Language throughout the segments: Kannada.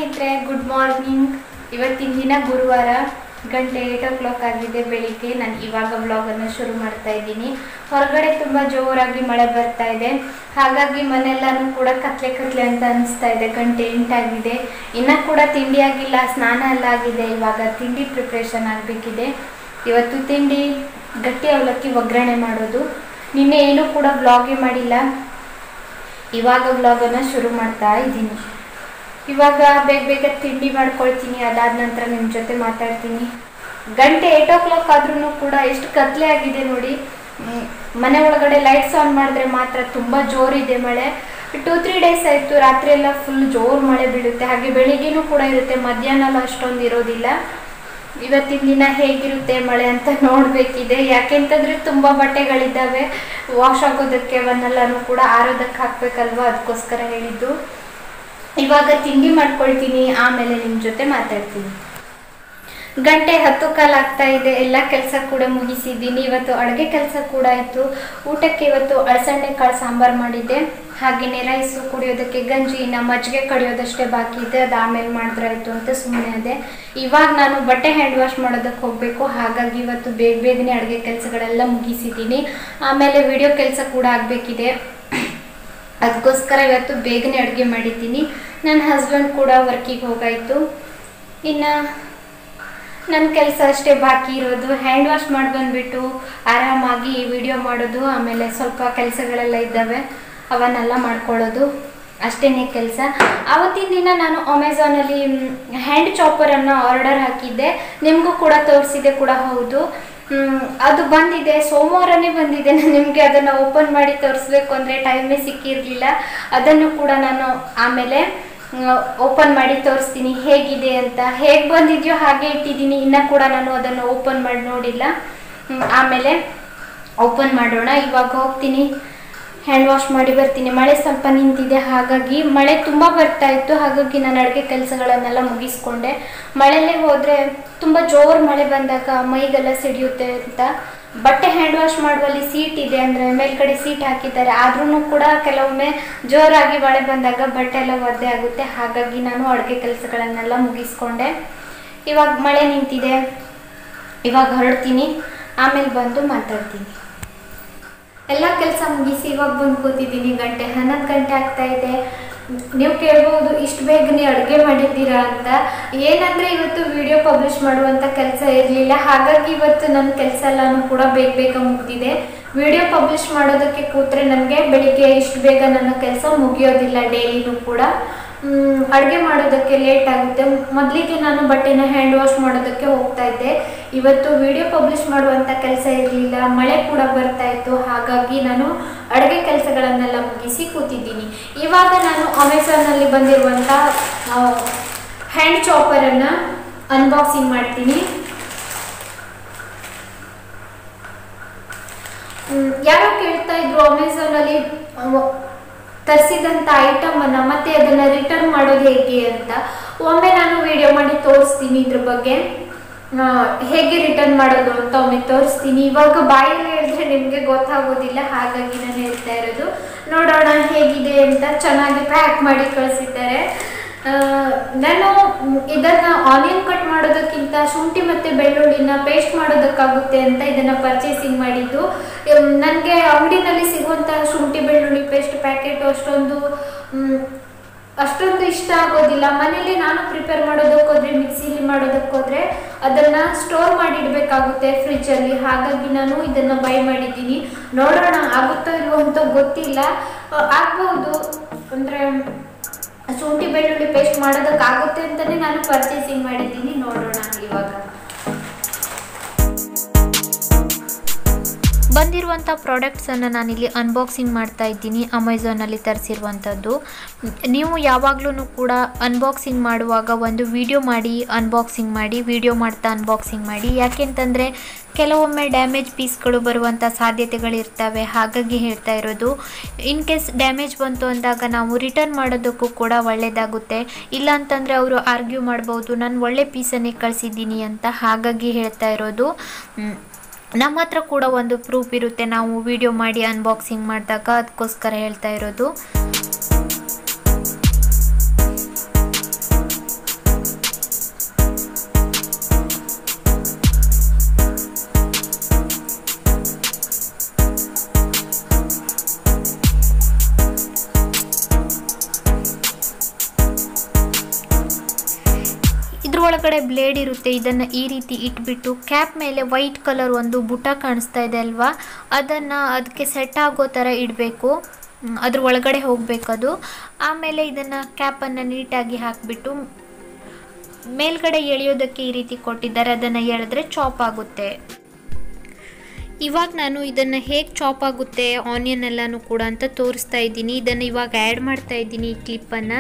ಸ್ನೇಹಿತರೆ, ಗುಡ್ ಮಾರ್ನಿಂಗ್. ಇವತ್ತಿನ ದಿನ ಗುರುವಾರ, ಗಂಟೆ 8 o'clock ಆಗಿದೆ ಬೆಳಿಗ್ಗೆ. ನಾನು ಇವಾಗ ವ್ಲಾಗನ್ನು ಶುರು ಮಾಡ್ತಾ ಇದ್ದೀನಿ. ಹೊರಗಡೆ ತುಂಬ ಜೋರಾಗಿ ಮಳೆ ಬರ್ತಾ ಇದೆ, ಹಾಗಾಗಿ ಮನೆಯೆಲ್ಲನೂ ಕೂಡ ಕತ್ಲೆ ಅಂತ ಅನಿಸ್ತಾ ಇದೆ. ಗಂಟೆ 8 ಆಗಿದೆ, ಇನ್ನೂ ಕೂಡ ತಿಂಡಿ ಆಗಿಲ್ಲ, ಸ್ನಾನ ಎಲ್ಲ ಆಗಿದೆ. ಇವಾಗ ತಿಂಡಿ ಪ್ರಿಪ್ರೇಷನ್ ಆಗಬೇಕಿದೆ. ಇವತ್ತು ತಿಂಡಿ ಗಟ್ಟಿ ಅವಲಕ್ಕಿ ಒಗ್ಗರಣೆ ಮಾಡೋದು. ನಿನ್ನೆ ಏನೂ ಕೂಡ ವ್ಲಾಗೇ ಮಾಡಿಲ್ಲ, ಇವಾಗ ವ್ಲಾಗನ್ನು ಶುರು ಮಾಡ್ತಾ ಇದ್ದೀನಿ. ಇವಾಗ ಬೇಗ ತಿಂಡಿ ಮಾಡ್ಕೊಳ್ತೀನಿ, ಅದಾದ ನಂತರ ನಿಮ್ಮ ಜೊತೆ ಮಾತಾಡ್ತೀನಿ. ಗಂಟೆ 8 o'clock ಆದ್ರೂ ಕೂಡ ಎಷ್ಟು ಕತ್ಲೆ ಆಗಿದೆ ನೋಡಿ. ಮನೆ ಒಳಗಡೆ ಲೈಟ್ಸ್ ಆನ್ ಮಾಡಿದ್ರೆ ಮಾತ್ರ ತುಂಬ ಜೋರಿದೆ ಮಳೆ. 2-3 days ಆಯಿತು, ರಾತ್ರಿ ಎಲ್ಲ ಫುಲ್ ಜೋರು ಮಳೆ ಬೀಳುತ್ತೆ. ಹಾಗೆ ಬೆಳಿಗ್ಗೆನೂ ಕೂಡ ಇರುತ್ತೆ, ಮಧ್ಯಾಹ್ನ ಅಷ್ಟೊಂದು ಇರೋದಿಲ್ಲ. ಇವತ್ತಿನ ದಿನ ಹೇಗಿರುತ್ತೆ ಮಳೆ ಅಂತ ನೋಡಬೇಕಿದೆ. ಯಾಕೆಂತಂದರೆ ತುಂಬ ಬಟ್ಟೆಗಳಿದ್ದಾವೆ, ವಾಶ್ ಆಗೋದಕ್ಕೆ ಅವನ್ನೆಲ್ಲನೂ ಕೂಡ ಆರೋದಕ್ಕೆ ಹಾಕಬೇಕಲ್ವ, ಅದಕ್ಕೋಸ್ಕರ ಹೇಳಿದ್ದು. ಇವಾಗ ತಿಂಡಿ ಮಾಡ್ಕೊಳ್ತೀನಿ, ಆಮೇಲೆ ನಿಮ್ಮ ಜೊತೆ ಮಾತಾಡ್ತೀನಿ. ಗಂಟೆ 10 ಕಾಲ ಆಗ್ತಾ ಇದೆ, ಎಲ್ಲ ಕೆಲಸ ಕೂಡ ಮುಗಿಸಿದ್ದೀನಿ. ಇವತ್ತು ಅಡುಗೆ ಕೆಲಸ ಕೂಡ ಆಯಿತು. ಊಟಕ್ಕೆ ಇವತ್ತು ಅಳಸಂಡೆ ಕಾಳು ಸಾಂಬಾರು ಮಾಡಿದ್ದೆ, ಹಾಗೆಯೇ ರೈಸು, ಕುಡಿಯೋದಕ್ಕೆ ಗಂಜಿ, ನಮ್ಮ ಮಜ್ಜಿಗೆ ಕಡಿಯೋದಷ್ಟೇ ಬಾಕಿ ಇದೆ, ಅದು ಆಮೇಲೆ ಮಾಡಿದ್ರಾಯ್ತು ಅಂತ ಸುಮ್ಮನೆ ಅದೇ. ಇವಾಗ ನಾನು ಬಟ್ಟೆ ಹ್ಯಾಂಡ್ ವಾಶ್ ಮಾಡೋದಕ್ಕೆ ಹೋಗಬೇಕು, ಹಾಗಾಗಿ ಇವತ್ತು ಬೇಗನೆ ಅಡುಗೆ ಕೆಲಸಗಳೆಲ್ಲ ಮುಗಿಸಿದ್ದೀನಿ. ಆಮೇಲೆ ವಿಡಿಯೋ ಕೆಲಸ ಕೂಡ ಆಗಬೇಕಿದೆ, ಅದಕ್ಕೋಸ್ಕರ ಇವತ್ತು ಬೇಗನೆ ಅಡುಗೆ ಮಾಡಿದ್ದೀನಿ. ನನ್ನ ಹಸ್ಬೆಂಡ್ ಕೂಡ ವರ್ಕಿಗೆ ಹೋಗಾಯಿತು. ಇನ್ನು ನನ್ನ ಕೆಲಸ ಅಷ್ಟೇ ಬಾಕಿ ಇರೋದು. ಹ್ಯಾಂಡ್ ವಾಶ್ ಮಾಡಿ ಬಂದುಬಿಟ್ಟು ಆರಾಮಾಗಿ ವಿಡಿಯೋ ಮಾಡೋದು, ಆಮೇಲೆ ಸ್ವಲ್ಪ ಕೆಲಸಗಳೆಲ್ಲ ಇದ್ದಾವೆ, ಅವನ್ನೆಲ್ಲ ಮಾಡ್ಕೊಳ್ಳೋದು, ಅಷ್ಟೇ ಕೆಲಸ. ಆವತ್ತಿನ ದಿನ ನಾನು ಅಮೆಝಾನಲ್ಲಿ ಹ್ಯಾಂಡ್ ಚಾಪರನ್ನು ಆರ್ಡರ್ ಹಾಕಿದ್ದೆ, ನಿಮಗೂ ಕೂಡ ತೋರಿಸಿದೆ ಕೂಡ ಹೌದು. ಅದು ಬಂದಿದೆ, ಸೋಮವಾರನೇ ಬಂದಿದೆ. ನಾನು ನಿಮಗೆ ಅದನ್ನು ಓಪನ್ ಮಾಡಿ ತೋರಿಸ್ಬೇಕು ಅಂದರೆ ಟೈಮೇ ಸಿಕ್ಕಿರಲಿಲ್ಲ. ಅದನ್ನು ಕೂಡ ನಾನು ಆಮೇಲೆ ಓಪನ್ ಮಾಡಿ ತೋರಿಸ್ತೀನಿ ಹೇಗಿದೆ ಅಂತ. ಹೇಗೆ ಬಂದಿದೆಯೋ ಹಾಗೆ ಇಟ್ಟಿದ್ದೀನಿ, ಇನ್ನೂ ಕೂಡ ನಾನು ಅದನ್ನು ಓಪನ್ ಮಾಡಿ ನೋಡಿಲ್ಲ. ಆಮೇಲೆ ಓಪನ್ ಮಾಡೋಣ. ಇವಾಗ ಹೋಗ್ತೀನಿ, ಹ್ಯಾಂಡ್ ವಾಶ್ ಮಾಡಿ ಬರ್ತೀನಿ. ಮಳೆ ಸ್ವಲ್ಪ ನಿಂತಿದೆ, ಹಾಗಾಗಿ ಮಳೆ ತುಂಬ ಬರ್ತಾ ಇತ್ತು, ಹಾಗಾಗಿ ನಾನು ಅಡುಗೆ ಕೆಲಸಗಳನ್ನೆಲ್ಲ ಮುಗಿಸ್ಕೊಂಡೆ. ಮಳೆಯಲ್ಲೇ ಹೋದರೆ ತುಂಬ ಜೋರು ಮಳೆ ಬಂದಾಗ ಮೈಗೆಲ್ಲ ಸಿಡಿಯುತ್ತೆ ಅಂತ ಬಟ್ಟೆ ಹ್ಯಾಂಡ್ ವಾಶ್ ಮಾಡುವಲ್ಲಿ ಸೀಟ್ ಇದೆ, ಅಂದರೆ ಮೇಲ್ಗಡೆ ಸೀಟ್ ಹಾಕಿದ್ದಾರೆ. ಆದ್ರೂ ಕೂಡ ಕೆಲವೊಮ್ಮೆ ಜೋರಾಗಿ ಮಳೆ ಬಂದಾಗ ಬಟ್ಟೆ ಎಲ್ಲ ಒದ್ದೆ ಆಗುತ್ತೆ, ಹಾಗಾಗಿ ನಾನು ಅಡುಗೆ ಕೆಲಸಗಳನ್ನೆಲ್ಲ ಮುಗಿಸ್ಕೊಂಡೆ. ಇವಾಗ ಮಳೆ ನಿಂತಿದೆ, ಇವಾಗ ಹೊರಡ್ತೀನಿ, ಆಮೇಲೆ ಬಂದು ಮಾತಾಡ್ತೀನಿ. ಎಲ್ಲ ಕೆಲಸ ಮುಗಿಸಿ ಇವಾಗ ಬಂದು ಕೂತಿದ್ದೀನಿ. ಗಂಟೆ 11 ಗಂಟೆ ಆಗ್ತಾ ಇದೆ. ನೀವು ಕೇಳ್ಬೋದು, ಇಷ್ಟು ಬೇಗನೆ ಅಡುಗೆ ಮಾಡಿದ್ದೀರಾ ಅಂತ. ಏನಂದರೆ ಇವತ್ತು ವಿಡಿಯೋ ಪಬ್ಲಿಷ್ ಮಾಡುವಂಥ ಕೆಲಸ ಇರಲಿಲ್ಲ, ಹಾಗಾಗಿ ಇವತ್ತು ನನ್ನ ಕೆಲಸ ಎಲ್ಲನೂ ಕೂಡ ಬೇಗ ಮುಗಿದಿದೆ. ವಿಡಿಯೋ ಪಬ್ಲಿಷ್ ಮಾಡೋದಕ್ಕೆ ಕೂತ್ರೆ ನನಗೆ ಬೆಳಿಗ್ಗೆ ಇಷ್ಟು ಬೇಗ ನನ್ನ ಕೆಲಸ ಮುಗಿಯೋದಿಲ್ಲ. ಡೈಲಿನೂ ಕೂಡ ಅಡುಗೆ ಮಾಡೋದಕ್ಕೆ ಲೇಟ್ ಆಗುತ್ತೆ. ಮೊದಲಿಗೆ ನಾನು ಬಟ್ಟೆನ ಹ್ಯಾಂಡ್ ವಾಶ್ ಮಾಡೋದಕ್ಕೆ ಹೋಗ್ತಾ ಇದ್ದೆ. ಇವತ್ತು ವಿಡಿಯೋ ಪಬ್ಲಿಷ್ ಮಾಡುವಂಥ ಕೆಲಸ ಇರಲಿಲ್ಲ, ಮಳೆ ಕೂಡ ಬರ್ತಾ ಇತ್ತು, ಹಾಗಾಗಿ ನಾನು ಅಡುಗೆ ಕೆಲಸಗಳನ್ನೆಲ್ಲ ಮುಗಿಸಿ ಕೂತಿದ್ದೀನಿ. ಇವಾಗ ನಾನು ಅಮೆಝಾನಲ್ಲಿ ಬಂದಿರುವಂಥ ಹ್ಯಾಂಡ್ ಚಾಪರನ್ನು ಅನ್ಬಾಕ್ಸಿಂಗ್ ಮಾಡ್ತೀನಿ. ಯಾರೋ ಕೇಳ್ತಾ ಇದ್ರು ಅಮೆಝಾನಲ್ಲಿ ತರಿಸಿದಂಥ ಐಟಮನ್ನು ಮತ್ತೆ ಅದನ್ನು ರಿಟರ್ನ್ ಮಾಡೋದು ಹೇಗೆ ಅಂತ. ಒಮ್ಮೆ ನಾನು ವಿಡಿಯೋ ಮಾಡಿ ತೋರಿಸ್ತೀನಿ, ಇದ್ರ ಬಗ್ಗೆ ಹೇಗೆ ರಿಟರ್ನ್ ಮಾಡೋದು ಅಂತ ಒಮ್ಮೆ ತೋರಿಸ್ತೀನಿ. ಇವಾಗ ಬಾಯಲ್ಲಿ ಹೇಳಿದ್ರೆ ನಿಮಗೆ ಗೊತ್ತಾಗೋದಿಲ್ಲ, ಹಾಗಾಗಿ ನಾನು ಹೇಳ್ತಾ ಇರೋದು. ನೋಡೋಣ ಹೇಗಿದೆ ಅಂತ. ಚೆನ್ನಾಗಿ ಪ್ಯಾಕ್ ಮಾಡಿ ಕಳಿಸಿದ್ದಾರೆ. ನಾನು ಇದನ್ನು ಆನಿಯನ್ ಕಟ್ ಮಾಡೋದಕ್ಕಿಂತ ಶುಂಠಿ ಮತ್ತು ಬೆಳ್ಳುಳ್ಳಿನ ಪೇಸ್ಟ್ ಮಾಡೋದಕ್ಕಾಗುತ್ತೆ ಅಂತ ಇದನ್ನು ಪರ್ಚೇಸಿಂಗ್ ಮಾಡಿದ್ದು. ನನಗೆ ಅಂಗಡಿನಲ್ಲಿ ಸಿಗುವಂಥ ಶುಂಠಿ ಬೆಳ್ಳುಳ್ಳಿ ಪೇಸ್ಟ್ ಪ್ಯಾಕೆಟು ಅಷ್ಟೊಂದು ಇಷ್ಟ ಆಗೋದಿಲ್ಲ. ಮನೇಲಿ ನಾನು ಪ್ರಿಪೇರ್ ಮಾಡೋದಕ್ಕೋದ್ರೆ, ಮಿಕ್ಸಿಲಿ ಮಾಡೋದಕ್ಕೋದ್ರೆ ಅದನ್ನು ಸ್ಟೋರ್ ಮಾಡಿ ಇಡಬೇಕಾಗುತ್ತೆ ಫ್ರಿಜ್ಜಲ್ಲಿ, ಹಾಗಾಗಿ ನಾನು ಇದನ್ನು ಬೈ ಮಾಡಿದ್ದೀನಿ. ನೋಡೋಣ ಆಗುತ್ತೋ ಇಲ್ವೋ ಅಂತ ಗೊತ್ತಿಲ್ಲ, ಆಗ್ಬೋದು. ಅಂದರೆ ಶುಂಠಿ ಬೆಳ್ಳುಳ್ಳಿ ಪೇಸ್ಟ್ ಮಾಡೋದಕ್ಕಾಗುತ್ತೆ ಅಂತಲೇ ನಾನು ಪರ್ಚೇಸಿಂಗ್ ಮಾಡಿದ್ದೀನಿ. ನೋಡೋಣ. ಇವಾಗ ಬಂದಿರುವಂಥ ಪ್ರಾಡಕ್ಟ್ಸನ್ನು ನಾನಿಲ್ಲಿ ಅನ್ಬಾಕ್ಸಿಂಗ್ ಮಾಡ್ತಾ ಇದ್ದೀನಿ, ಅಮೆಝಾನಲ್ಲಿ ತರಿಸಿರುವಂಥದ್ದು. ನೀವು ಯಾವಾಗಲೂ ಕೂಡ ಅನ್ಬಾಕ್ಸಿಂಗ್ ಮಾಡುವಾಗ ಒಂದು ವಿಡಿಯೋ ಮಾಡಿ ಅನ್ಬಾಕ್ಸಿಂಗ್ ಮಾಡಿ, ವಿಡಿಯೋ ಮಾಡ್ತಾ ಅನ್ಬಾಕ್ಸಿಂಗ್ ಮಾಡಿ. ಯಾಕೆಂತಂದರೆ ಕೆಲವೊಮ್ಮೆ ಡ್ಯಾಮೇಜ್ ಪೀಸ್ಗಳು ಬರುವಂಥ ಸಾಧ್ಯತೆಗಳಿರ್ತವೆ, ಹಾಗಾಗಿ ಹೇಳ್ತಾ ಇರೋದು. ಇನ್ ಕೇಸ್ ಡ್ಯಾಮೇಜ್ ಬಂತು ಅಂದಾಗ ನಾವು ರಿಟರ್ನ್ ಮಾಡೋದಕ್ಕೂ ಕೂಡ ಒಳ್ಳೆಯದಾಗುತ್ತೆ. ಇಲ್ಲ ಅಂತಂದರೆ ಅವರು ಆರ್ಗ್ಯೂ ಮಾಡ್ಬೋದು, ನಾನು ಒಳ್ಳೆ ಪೀಸನ್ನೇ ಕಳಿಸಿದ್ದೀನಿ ಅಂತ, ಹಾಗಾಗಿ ಹೇಳ್ತಾ ಇರೋದು. ನಮ್ಮ ಹತ್ರ ಕೂಡ ಒಂದು ಪ್ರೂಫ್ ಇರುತ್ತೆ ನಾವು ವಿಡಿಯೋ ಮಾಡಿ ಅನ್ಬಾಕ್ಸಿಂಗ್ ಮಾಡಿದಾಗ, ಅದಕ್ಕೋಸ್ಕರ ಹೇಳ್ತಾ ಇರೋದು. ಇದರೊಳಗಡೆ ಬ್ಲೇಡ್ ಇರುತ್ತೆ. ಇದನ್ನು ಈ ರೀತಿ ಇಟ್ಬಿಟ್ಟು ಕ್ಯಾಪ್ ಮೇಲೆ ವೈಟ್ ಕಲರ್ ಒಂದು ಬುಟ್ಟ ಕಾಣಿಸ್ತಾ ಇದೆ ಅಲ್ವಾ, ಅದನ್ನು ಅದಕ್ಕೆ ಸೆಟ್ ಆಗೋ ಥರ ಇಡಬೇಕು. ಅದ್ರ ಒಳಗಡೆ ಹೋಗಬೇಕದು. ಆಮೇಲೆ ಇದನ್ನು ಕ್ಯಾಪನ್ನು ನೀಟಾಗಿ ಹಾಕಿಬಿಟ್ಟು ಮೇಲ್ಗಡೆ ಎಳೆಯೋದಕ್ಕೆ ಈ ರೀತಿ ಕೊಟ್ಟಿದ್ದಾರೆ. ಅದನ್ನು ಎಳೆದ್ರೆ ಚಾಪ್ ಆಗುತ್ತೆ. ಇವಾಗ ನಾನು ಇದನ್ನು ಹೇಗೆ ಚಾಪ್ ಆಗುತ್ತೆ ಆನಿಯನ್ ಎಲ್ಲನೂ ಕೂಡ ಅಂತ ತೋರಿಸ್ತಾ ಇದ್ದೀನಿ. ಇದನ್ನು ಇವಾಗ ಆ್ಯಡ್ ಮಾಡ್ತಾ ಇದ್ದೀನಿ ಈ ಕ್ಲಿಪ್ಪನ್ನು.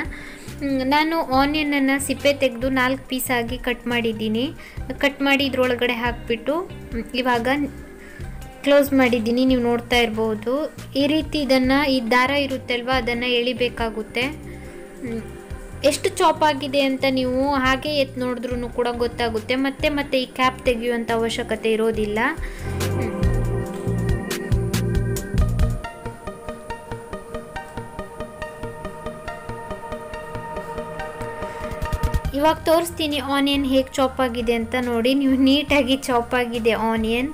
ನಾನು ಆನಿಯನನ್ನು ಸಿಪ್ಪೆ ತೆಗೆದು 4 ಪೀಸಾಗಿ ಕಟ್ ಮಾಡಿದ್ದೀನಿ. ಕಟ್ ಮಾಡಿ ಇದ್ರೊಳಗಡೆ ಹಾಕಿಬಿಟ್ಟು ಇವಾಗ ಕ್ಲೋಸ್ ಮಾಡಿದ್ದೀನಿ. ನೀವು ನೋಡ್ತಾ ಇರ್ಬೋದು ಈ ರೀತಿ. ಇದನ್ನು ಈ ದಾರ ಇರುತ್ತೆ ಅಲ್ವಾ, ಅದನ್ನು ಎಳಿಬೇಕಾಗುತ್ತೆ. ಎಷ್ಟು ಚಾಪ್ ಆಗಿದೆ ಅಂತ ನೀವು ಹಾಗೆ ಎತ್ತು ನೋಡಿದ್ರೂ ಕೂಡ ಗೊತ್ತಾಗುತ್ತೆ. ಮತ್ತೆ ಈ ಕ್ಯಾಪ್ ತೆಗೆಯುವಂಥ ಅವಶ್ಯಕತೆ ಇರೋದಿಲ್ಲ. ಇವಾಗ ತೋರಿಸ್ತೀನಿ ಆನಿಯನ್ ಹೇಗೆ ಚಾಪ್ ಆಗಿದೆ ಅಂತ. ನೋಡಿ, ನೀವು ನೀಟಾಗಿ ಚಾಪ್ ಆಗಿದೆ ಆನಿಯನ್.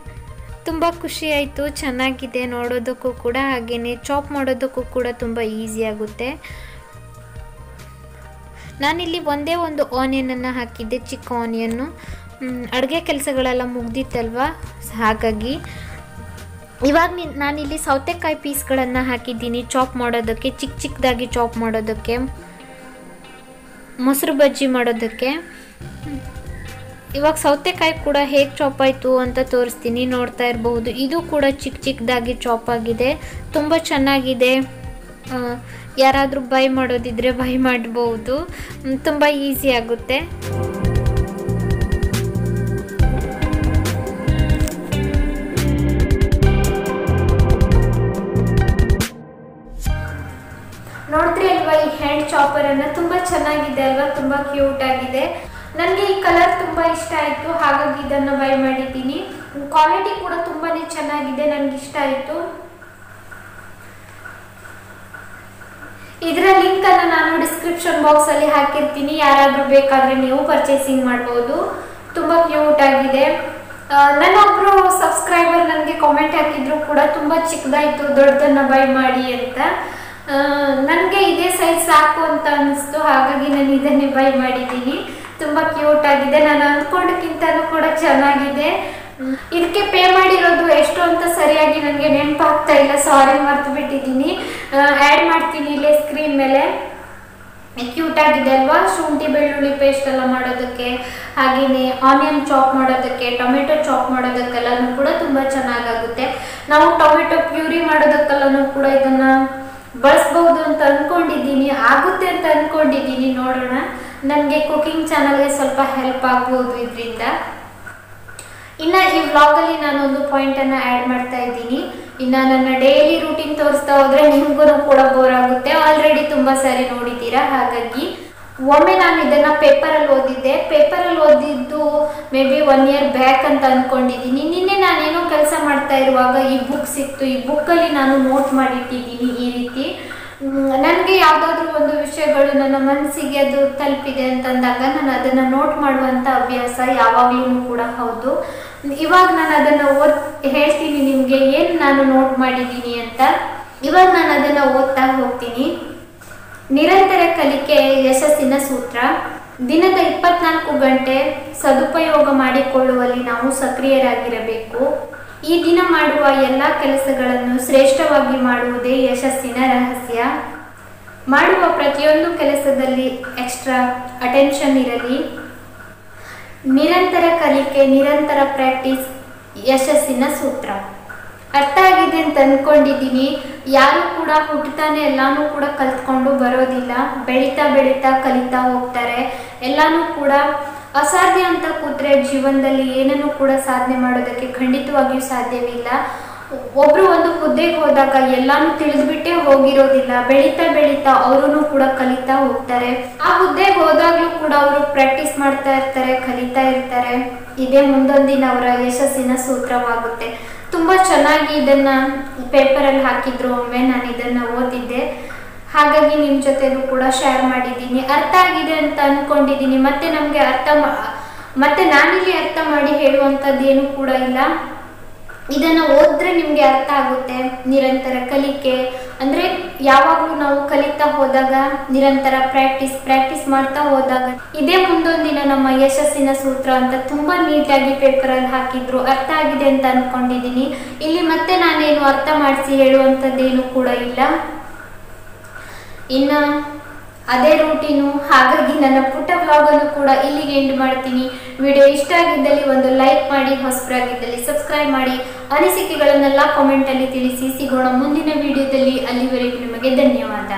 ತುಂಬ ಖುಷಿ ಆಯಿತು, ಚೆನ್ನಾಗಿದೆ ನೋಡೋದಕ್ಕೂ ಕೂಡ, ಹಾಗೆಯೇ ಚಾಪ್ ಮಾಡೋದಕ್ಕೂ ಕೂಡ ತುಂಬ ಈಸಿ ಆಗುತ್ತೆ. ನಾನಿಲ್ಲಿ ಒಂದೇ ಒಂದು ಆನಿಯನನ್ನು ಹಾಕಿದ್ದೆ, ಚಿಕ್ಕ ಆನಿಯನ್ನು. ಅಡುಗೆ ಕೆಲಸಗಳೆಲ್ಲ ಮುಗ್ದಿತ್ತಲ್ವ, ಹಾಗಾಗಿ ಇವಾಗ ನಾನಿಲ್ಲಿ ಸೌತೆಕಾಯಿ ಪೀಸ್ಗಳನ್ನು ಹಾಕಿದ್ದೀನಿ ಚಾಪ್ ಮಾಡೋದಕ್ಕೆ, ಚಿಕ್ಕದಾಗಿ ಚಾಪ್ ಮಾಡೋದಕ್ಕೆ, ಮೊಸರು ಬಜ್ಜಿ ಮಾಡೋದಕ್ಕೆ. ಇವಾಗ ಸೌತೆಕಾಯಿ ಕೂಡ ಹೇಗೆ ಚಾಪ್ ಆಯಿತು ಅಂತ ತೋರಿಸ್ತೀನಿ. ನೋಡ್ತಾ ಇರಬಹುದು, ಇದು ಕೂಡ ಚಿಕ್ಕದಾಗಿ ಚಾಪ್ ಆಗಿದೆ. ತುಂಬ ಚೆನ್ನಾಗಿದೆ. ಯಾರಾದರೂ ಬೈ ಮಾಡೋದಿದ್ರೆ ಬೈ ಮಾಡ್ಬೋದು. ತುಂಬ ಈಸಿ ಆಗುತ್ತೆ. ನೋಡ್ತೀರಿ ಅಲ್ವಾ ಈ ಹ್ಯಾಂಡ್ ಚಾಪರನ್ನು? ತುಂಬ ಚೆನ್ನಾಗಿದೆ ಅಲ್ವಾ, ತುಂಬ ಕ್ಯೂಟ್ ಆಗಿದೆ. ನನಗೆ ಈ ಕಲರ್ ತುಂಬ ಇಷ್ಟ ಆಯಿತು, ಹಾಗಾಗಿ ಇದನ್ನು ಬೈ ಮಾಡಿದ್ದೀನಿ. ಕ್ವಾಲಿಟಿ ಕೂಡ ತುಂಬಾ ಚೆನ್ನಾಗಿದೆ, ನನಗೆ ಇಷ್ಟ ಆಯಿತು. ಇದರ ಲಿಂಕನ್ನು ನಾನು ಡಿಸ್ಕ್ರಿಪ್ಷನ್ ಬಾಕ್ಸಲ್ಲಿ ಹಾಕಿರ್ತೀನಿ. ಯಾರಾದರೂ ಬೇಕಾದರೆ ನೀವು ಪರ್ಚೇಸಿಂಗ್ ಮಾಡ್ಬೋದು. ತುಂಬ ಕ್ಯೂಟ್ ಆಗಿದೆ. ನನ್ನೊಬ್ಬರು ಸಬ್ಸ್ಕ್ರೈಬರ್ ನನಗೆ ಕಾಮೆಂಟ್ ಹಾಕಿದ್ರು ಕೂಡ, ತುಂಬ ಚಿಕ್ಕದಾಯಿತು, ದೊಡ್ಡದನ್ನು ಬೈ ಮಾಡಿ ಅಂತ. ನನಗೆ ಇದೇ ಸೈಜ್ ಸಾಕು ಅಂತ ಅನಿಸ್ತು, ಹಾಗಾಗಿ ನಾನು ಇದನ್ನೇ ಬೈ ಮಾಡಿದ್ದೀನಿ. ತುಂಬ ಕ್ಯೂಟ್ ಆಗಿದೆ. ನಾನು ಅಂದ್ಕೊಂಡಕ್ಕಿಂತಲೂ ಕೂಡ ಚೆನ್ನಾಗಿದೆ. ಇದಕ್ಕೆ ಪೇ ಮಾಡಿರೋದು ಎಷ್ಟು ಅಂತ ಸರಿಯಾಗಿ ನನಗೆ ನೆನಪಾಗ್ತಾ ಇಲ್ಲ, ಸಾರಿ, ಮರ್ತು ಬಿಟ್ಟಿದ್ದೀನಿ. ಆ್ಯಡ್ ಮಾಡ್ತೀನಿ ಇಲ್ಲೇ ಸ್ಕ್ರೀನ್ ಮೇಲೆ. ಕ್ಯೂಟ್ ಆಗಿದೆ ಅಲ್ವಾ? ಶುಂಠಿ ಬೆಳ್ಳುಳ್ಳಿ ಪೇಸ್ಟ್ ಎಲ್ಲ ಮಾಡೋದಕ್ಕೆ, ಹಾಗೆಯೇ ಆನಿಯನ್ ಚಾಪ್ ಮಾಡೋದಕ್ಕೆ, ಟೊಮೆಟೊ ಚಾಪ್ ಮಾಡೋದಕ್ಕೆಲ್ಲನೂ ಕೂಡ ತುಂಬ ಚೆನ್ನಾಗಾಗುತ್ತೆ. ನಾವು ಟೊಮೆಟೊ ಪ್ಯೂರಿ ಮಾಡೋದಕ್ಕೆಲ್ಲನೂ ಕೂಡ ಇದನ್ನು ಬಳಸ್ಬಹುದು ಅಂತ ಅಂದ್ಕೊಂಡಿದ್ದೀನಿ, ಆಗುತ್ತೆ ಅಂತ ಅಂದ್ಕೊಂಡಿದ್ದೀನಿ. ನೋಡೋಣ, ನನಗೆ ಕುಕಿಂಗ್ ಚಾನಲ್ಗೆ ಸ್ವಲ್ಪ ಹೆಲ್ಪ್ ಆಗ್ಬೋದು ಇದರಿಂದ. ಇನ್ನು ಈ ವ್ಲಾಗಲ್ಲಿ ನಾನೊಂದು ಪಾಯಿಂಟನ್ನು ಆ್ಯಡ್ ಮಾಡ್ತಾ ಇದ್ದೀನಿ. ಇನ್ನು ನನ್ನ ಡೈಲಿ ರೂಟೀನ್ ತೋರಿಸ್ತಾ ಹೋದರೆ ನಿಮಗೂ ಕೂಡ ಬೋರ್ ಆಗುತ್ತೆ. ಆಲ್ರೆಡಿ ತುಂಬ ಸಾರಿ ನೋಡಿದ್ದೀರಾ, ಹಾಗಾಗಿ ಒಮ್ಮೆ ನಾನು ಇದನ್ನು ಪೇಪರಲ್ಲಿ ಓದಿದ್ದೆ. ಪೇಪರಲ್ಲಿ ಓದಿದ್ದು ಮೇ ಬಿ 1 ಇಯರ್ ಬ್ಯಾಕ್ ಅಂತ ಅಂದ್ಕೊಂಡಿದ್ದೀನಿ. ನಿನ್ನೆ ನಾನೇನೋ ಕೆಲಸ ಮಾಡ್ತಾ ಇರುವಾಗ ಈ ಬುಕ್ ಸಿಕ್ತು. ಈ ಬುಕ್ಕಲ್ಲಿ ನಾನು ನೋಟ್ ಮಾಡಿಟ್ಟಿದ್ದೀನಿ ಈ ರೀತಿ. ನನಗೆ ಯಾವುದಾದ್ರೂ ಒಂದು ವಿಷಯಗಳು ನನ್ನ ಮನಸ್ಸಿಗೆ ಅದು ತಲುಪಿದೆ ಅಂತಂದಾಗ ನಾನು ಅದನ್ನು ನೋಟ್ ಮಾಡುವಂಥ ಅಭ್ಯಾಸ ಯಾವಾಗಲೂ ಕೂಡ ಹೌದು. ಇವಾಗ ನಾನು ಅದನ್ನು ಹೇಳ್ತೀನಿ ನಿಮಗೆ ಏನು ನಾನು ನೋಟ್ ಮಾಡಿದ್ದೀನಿ ಅಂತ. ಇವಾಗ ನಾನು ಅದನ್ನು ಓದ್ತಾ ಹೋಗ್ತೀನಿ. ನಿರಂತರ ಕಲಿಕೆ ಯಶಸ್ಸಿನ ಸೂತ್ರ. ದಿನದ 24 ಗಂಟೆ ಸದುಪಯೋಗ ಮಾಡಿಕೊಳ್ಳುವಲ್ಲಿ ನಾವು ಸಕ್ರಿಯರಾಗಿರಬೇಕು. ಈ ದಿನ ಮಾಡುವ ಎಲ್ಲ ಕೆಲಸಗಳನ್ನು ಶ್ರೇಷ್ಠವಾಗಿ ಮಾಡುವುದೇ ಯಶಸ್ಸಿನ ರಹಸ್ಯ. ಮಾಡುವ ಪ್ರತಿಯೊಂದು ಕೆಲಸದಲ್ಲಿ ಎಕ್ಸ್ಟ್ರಾ ಅಟೆನ್ಷನ್ ಇರಲಿ. ನಿರಂತರ ಕಲಿಕೆ, ನಿರಂತರ ಪ್ರಾಕ್ಟೀಸ್ ಯಶಸ್ಸಿನ ಸೂತ್ರ. ಅರ್ಥ ಆಗಿದೆ ಅಂತ ಅಂದ್ಕೊಂಡಿದ್ದೀನಿ. ಯಾರು ಕೂಡ ಹುಟ್ಟುತ್ತಾನೆ ಎಲ್ಲಾನು ಕೂಡ ಕಲ್ತ್ಕೊಂಡು ಬರೋದಿಲ್ಲ. ಬೆಳೀತಾ ಬೆಳೀತಾ ಕಲಿತಾ ಹೋಗ್ತಾರೆ. ಎಲ್ಲಾನು ಕೂಡ ಅಸಾಧ್ಯ ಅಂತ ಕೂತ್ರೆ ಜೀವನದಲ್ಲಿ ಏನನ್ನು ಕೂಡ ಸಾಧನೆ ಮಾಡೋದಕ್ಕೆ ಖಂಡಿತವಾಗಿಯೂ ಸಾಧ್ಯವಿಲ್ಲ. ಒಬ್ರು ಒಂದು ಹುದ್ದೆಗೆ ಹೋದಾಗ ಎಲ್ಲಾನು ತಿಳಿದ್ಬಿಟ್ಟೇ ಹೋಗಿರೋದಿಲ್ಲ. ಬೆಳೀತಾ ಬೆಳೀತಾ ಅವರು ಕೂಡ ಕಲಿತಾ ಹೋಗ್ತಾರೆ. ಆ ಹುದ್ದೆಗೆ ಹೋದಾಗ್ಲೂ ಕೂಡ ಅವರು ಪ್ರಾಕ್ಟೀಸ್ ಮಾಡ್ತಾ ಇರ್ತಾರೆ, ಕಲಿತಾ ಇರ್ತಾರೆ. ಇದೇ ಮುಂದೊಂದಿನ ಅವರ ಯಶಸ್ಸಿನ ಸೂತ್ರವಾಗುತ್ತೆ. ತುಂಬ ಚೆನ್ನಾಗಿ ಇದನ್ನು ಪೇಪರಲ್ಲಿ ಹಾಕಿದ್ರು. ಒಮ್ಮೆ ನಾನು ಇದನ್ನು ಓದಿದ್ದೆ, ಹಾಗಾಗಿ ನಿಮ್ಮ ಜೊತೆಗೂ ಕೂಡ ಶೇರ್ ಮಾಡಿದ್ದೀನಿ. ಅರ್ಥ ಆಗಿದೆ ಅಂತ ಅಂದ್ಕೊಂಡಿದ್ದೀನಿ. ಮತ್ತೆ ನಾನಿಲ್ಲಿ ಅರ್ಥ ಮಾಡಿ ಹೇಳುವಂಥದ್ದು ಏನೂ ಕೂಡ ಇಲ್ಲ. ಇದನ್ನು ಓದಿದ್ರೆ ನಿಮಗೆ ಅರ್ಥ ಆಗುತ್ತೆ. ನಿರಂತರ ಕಲಿಕೆ ಅಂದರೆ ಯಾವಾಗಲೂ ನಾವು ಕಲಿತಾ ಹೋದಾಗ, ನಿರಂತರ ಪ್ರಾಕ್ಟೀಸ್ ಮಾಡ್ತಾ ಹೋದಾಗ ಇದೇ ಮುಂದೊಂದಿನ ನಮ್ಮ ಯಶಸ್ಸಿನ ಸೂತ್ರ ಅಂತ ತುಂಬ ನೀಟಾಗಿ ಪೇಪರಲ್ಲಿ ಹಾಕಿದ್ರು. ಅರ್ಥ ಆಗಿದೆ ಅಂತ ಅಂದ್ಕೊಂಡಿದ್ದೀನಿ. ಇಲ್ಲಿ ಮತ್ತೆ ನಾನೇನು ಅರ್ಥ ಮಾಡಿಸಿ ಹೇಳುವಂಥದ್ದೇನು ಕೂಡ ಇಲ್ಲ. ಇನ್ನು ಅದೇ ರೂಟೀನು. ಹಾಗಾಗಿ ನನ್ನ ಪುಟ್ಟ ವ್ಲಾಗನ್ನು ಕೂಡ ಇಲ್ಲಿಗೆ ಎಂಡ್ ಮಾಡ್ತೀನಿ. ವಿಡಿಯೋ ಇಷ್ಟ ಆಗಿದ್ದಲ್ಲಿ ಒಂದು ಲೈಕ್ ಮಾಡಿ, ಹೊಸಬರಾಗಿದ್ದಲ್ಲಿ ಸಬ್ಸ್ಕ್ರೈಬ್ ಮಾಡಿ, ಅನಿಸಿಕೆಗಳನ್ನೆಲ್ಲ ಕಾಮೆಂಟಲ್ಲಿ ತಿಳಿಸಿ. ಸಿಗೋಣ ಮುಂದಿನ ವಿಡಿಯೋದಲ್ಲಿ. ಅಲ್ಲಿವರೆಗೂ ನಿಮಗೆ ಧನ್ಯವಾದ.